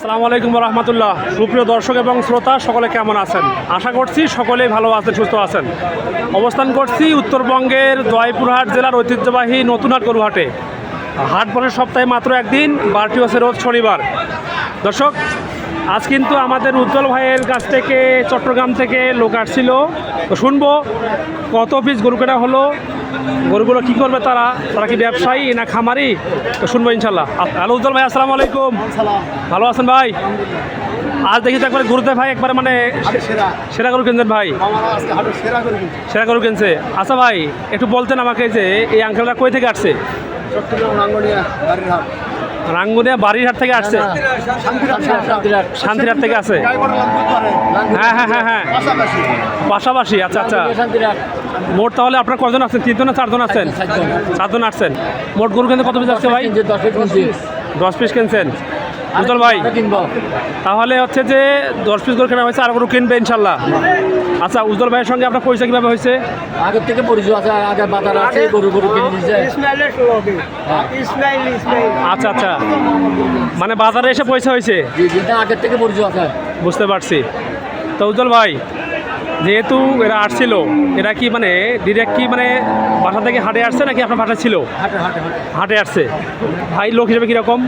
আসসালামু আলাইকুম রহমতুল্লাহ। সুপ্রিয় দর্শক এবং শ্রোতা সকলে কেমন আছেন? আশা করছি সকলেই ভালো আছেন, সুস্থ আছেন। অবস্থান করছি উত্তরবঙ্গের জয়পুরহাট জেলার ঐতিহ্যবাহী নতুনহাট গরুহাটে। হাট বসে সপ্তাহে মাত্র একদিন, বারটি হচ্ছে রোজ শনিবার। দর্শক, আজ কিন্তু আমাদের উজ্জ্বল ভাইয়ের কাছ থেকে চট্টগ্রাম থেকে লোক আসছিল, তো শুনবো কত পিস গরু কেনা হলো, গরুগুলো কী করবে তারা কি ব্যবসায়ী না খামারি, তো শুনবো ইনশাল্লাহ। হ্যালো উজ্জ্বল ভাই, আসসালামু আলাইকুম। ভালো আছেন ভাই? আজ দেখি তো একবারে গরুতে ভাই একবারে মানে সেরা গরু কিনছেন ভাই, সেরা গরু কিনছে। আচ্ছা ভাই, একটু বলতেন আমাকে যে এই আঙ্কেলরা কই থেকে আসছে? রাঙ্গুনিয়া বাড়িরহাট থেকে আসছে, শান্তিরহাট থেকে আসে। হ্যাঁ হ্যাঁ হ্যাঁ হ্যাঁ, পাশাপাশি। আচ্ছা আচ্ছা, মোট তাহলে আপনার কজন আছেন? 3 জন না 4 জন আছেন? 4 জন আসছেন। মোট গরু কিনতে কত পিস আসছে ভাই? 10 পিস কিনছেন উজ্জ্বল ভাই? তাহলে হচ্ছে যে 10 পিস গরু কেনা হয়েছে, আর গরু কিনবে ইনশাল্লাহ। আচ্ছা, উজ্জ্বল ভাইয়ের সঙ্গে আপনার পরিচয় কীভাবে হয়েছে? আগের থেকে পরিচয় আছে, আগে বাজার আছে, গরু কিনে দিয়েছে। আচ্ছা আচ্ছা, মানে বাজারে এসে পয়সা হয়েছে, আগের থেকে পরিচয় আছে। বুঝতে পারছি। তো উজ্জ্বল ভাই, যেহেতু এরা আসছিল, এরা কি মানে ডিরেক্ট কি মানে বাসা থেকে হাটে আসছে নাকি আপনার বাসা ছিল? হাটে আসছে। ভাই লোক হিসেবে কীরকম?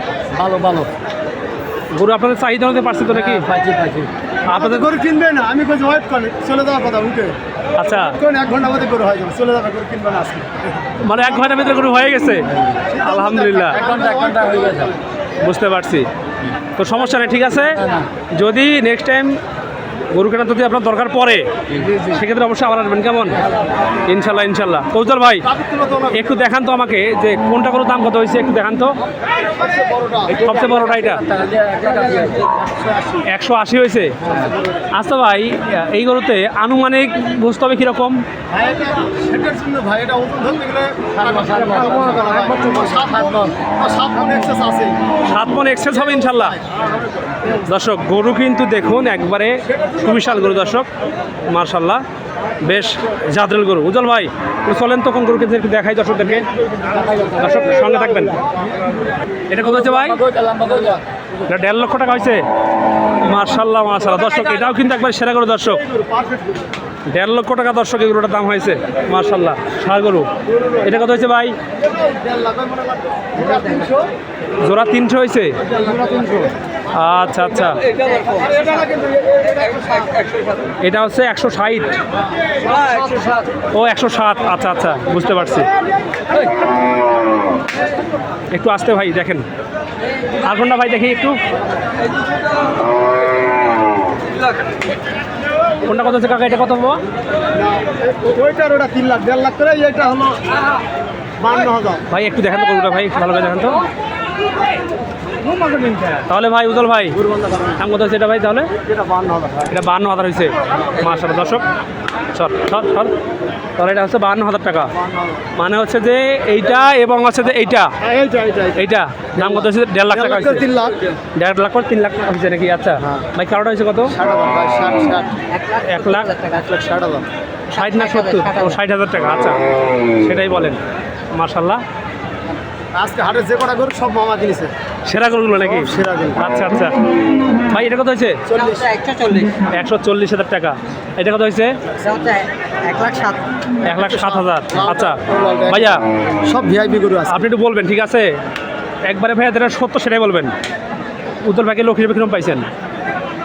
ভালো ভালো গরু আপনাদের চাহিদা হতে পারছে তো নাকি? আপনাদের গরু কিনবে না, আমি বলছি ওয়েট করে চলে যাওয়ার কথা উঠে। আচ্ছা, 1 ঘন্টা মধ্যে গরু হয়ে যাবে, চলে যাবে, গরু কিনবে না আজকে। মানে 1 ঘন্টার ভিতরে গরু হয়ে গেছে, আলহামদুলিল্লাহ। 1 ঘন্টা হয়ে গেছে। বুঝতে পারছি। তো সমস্যা নেই, ঠিক আছে। যদি নেক্সট টাইম গরু কেনার যদি আপনার দরকার পড়ে, সেক্ষেত্রে অবশ্যই আবার আসবেন, কেমন? ইনশাল্লাহ ইনশাল্লাহ। কৌশল ভাই, একটু দেখান তো আমাকে যে কোনটা গরুর দাম কত হয়েছে, একটু দেখান তো। সবচেয়ে বড়টা এটা 180 হয়েছে। আচ্ছা ভাই, এই গরুতে আনুমানিক বুঝতে হবে কীরকম? ভাই এটা ওজন ধরতে গেলে 7 মণ এক্সেস হবে ইনশাল্লাহ। দর্শক, গরু কিন্তু দেখুন একবারে সুবিশাল গরু দর্শক, মার্শাল্লাহ, বেশ জাদরেল গরু। উজ্জ্বল ভাই, চলেন তো কোন গরু কিন্তু একটু দেখাই দর্শকদেরকে। দর্শক সঙ্গে থাকবেন। এটা কত হচ্ছে ভাই? এটা 1.5 লক্ষ টাকা হয়েছে। মার্শাল্লাহ মার্শাল্লাহ। দর্শক, এটাও কিন্তু একবার সেরা গরু দর্শক, 1.5 লক্ষ টাকা দর্শক এই গরুটার দাম হয়েছে। মার্শাল্লাহ, ষাঁড় গরু। এটা কত হয়েছে ভাই? জোড়া 300 হয়েছে। আচ্ছা আচ্ছা, এটা হচ্ছে 160। ও 160, আচ্ছা আচ্ছা, বুঝতে পারছি। একটু আসতে ভাই, দেখেন আর কোনটা ভাই, দেখি একটু কোনটা কত হচ্ছে কাকা? এটা কত হবো? ওইটার ওটা 3 লাখ 1.5 লাখ করে, এটা হলো 52,000। ভাই একটু দেখেন তো গরুটা ভাই, ভালো করে দেখেন তো। তাহলে ভাই উজ্জ্বল ভাই, দাম কত হচ্ছে এটা ভাই? তাহলে এটা 52,000। এটা 52,000 হয়েছে। মাশাআল্লাহ দর্শক, সর সর সর। তাহলে এটা হচ্ছে 52,000 টাকা। মানে হচ্ছে যে এইটা এবং হচ্ছে যে এইটা এইটা দাম কত হচ্ছে? 1.5 লাখ টাকা হয়েছে। 3 লাখ 1.5 লাখ করে 3 লাখ টাকা হয়েছে নাকি? আচ্ছা ভাই, কারোটা হয়েছে কত? 1 লাখ 60 না 70? ও 60,000 টাকা। আচ্ছা, সেটাই বলেন। মাশাআল্লাহ, আজকে হাটে যে কটা গরু সব মামা কিনেছে, সেরা গরুগুলো নাকি? সেরা গরু। আচ্ছা আচ্ছা ভাই, এটা কত হয়েছে? 140,000 টাকা। এটা কত হয়েছে? 1,07,000। আচ্ছা ভাইয়া, সব ভিআইপি গরু আছে। আপনি একটু বলবেন, ঠিক আছে? একবারে ভাইয়া যেটা সত্য সেটাই বলবেন। উজ্জ্বল ভাইকে লোক হিসেবে কিরকম পাইছেন?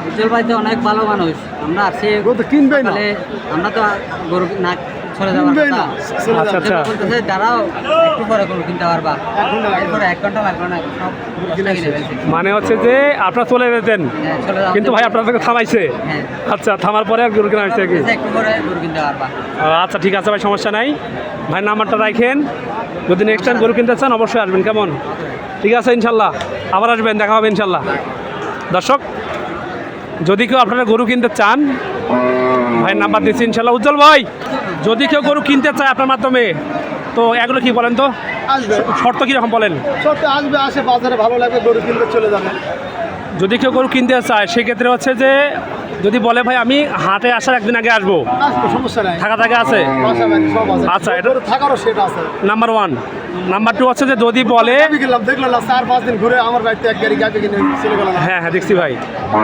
উজ্জ্বল ভাই তো অনেক ভালো মানুষ। আমরা আসছি, গরু তো কিনবেই না, আমরা তো গরু না চলে যাওয়ার কথা। আচ্ছা আচ্ছা, বলতেছে দাঁড়াও একটু পরে গরু কিনতে পারবা, এরপরে 1 ঘন্টা লাগবে না, সব কিনে ফেলছে। মানে হচ্ছে যে আপনারা চলে যেতেন, কিন্তু ভাই আপনাদেরকে থামাইছে। হ্যাঁ, আচ্ছা, থামার পরে আর গরু কেনা হয়েছে কি? একটু পরে গরু কিনতে পারবা। আচ্ছা ঠিক আছে ভাই, সমস্যা নাই। ভাই নাম্বারটা রাখেন, যদি নেক্সট টাইম গরু কিনতে চান অবশ্যই আসবেন, কেমন? ঠিক আছে ইনশাল্লাহ, আবার আসবেন, দেখা হবে ইনশাল্লাহ। দর্শক, যদি কেউ আপনারা গরু কিনতে চান, ভাই নাম্বার দিচ্ছি ইনশাল্লাহ। উজ্জ্বল ভাই, যদি কেউ গরু কিনতে চায় আপনার মাধ্যমে, তো এগুলো কি বলেন তো, আসবে, শর্ত কীরকম বলেন? সত্যি আসবে, আসে বাজারে ভালো লাগবে, গরু কিনতে চলে যাবে। যদি কেউ গরু কিনতে চায় সেক্ষেত্রে হচ্ছে যে যদি বলে ভাই আমি হাটে আসার একদিন আগে আসবো, সমস্যা নাই, থাকা থাকে আছে। সব আছে। আচ্ছা, এটা গরু থাকারও সেটা আছে। নাম্বার 1। নাম্বার 2 হচ্ছে যে যদি বলে, গাভি কিনলাম দেখলো না 4-5 দিন ঘুরে আমার বাড়িতে এক গাড়ি গাভি কিনে চলে গেল না। হ্যাঁ হ্যাঁ দেখছি ভাই,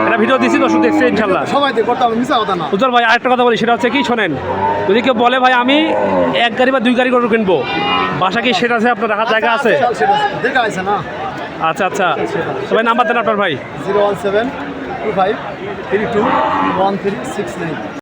এটা ভিডিও দিছি, দর্শক দেখছি ইনশাল্লাহ। সবাই দিয়ে করতে হবে, মিশা কথা না। উজ্জ্বল ভাই আরেকটা কথা বলি, সেটা হচ্ছে কি শোনেন, যদি কেউ বলে ভাই আমি 1 গাড়ি বা 2 গাড়ি গরু কিনবো, বাসা কি সেটা আছে আপনার রাখার জায়গা আছে? সেটা দেখা আছে না। আচ্ছা আচ্ছা, তো ভাই নাম্বার দেন আপনার ভাই। 01725321369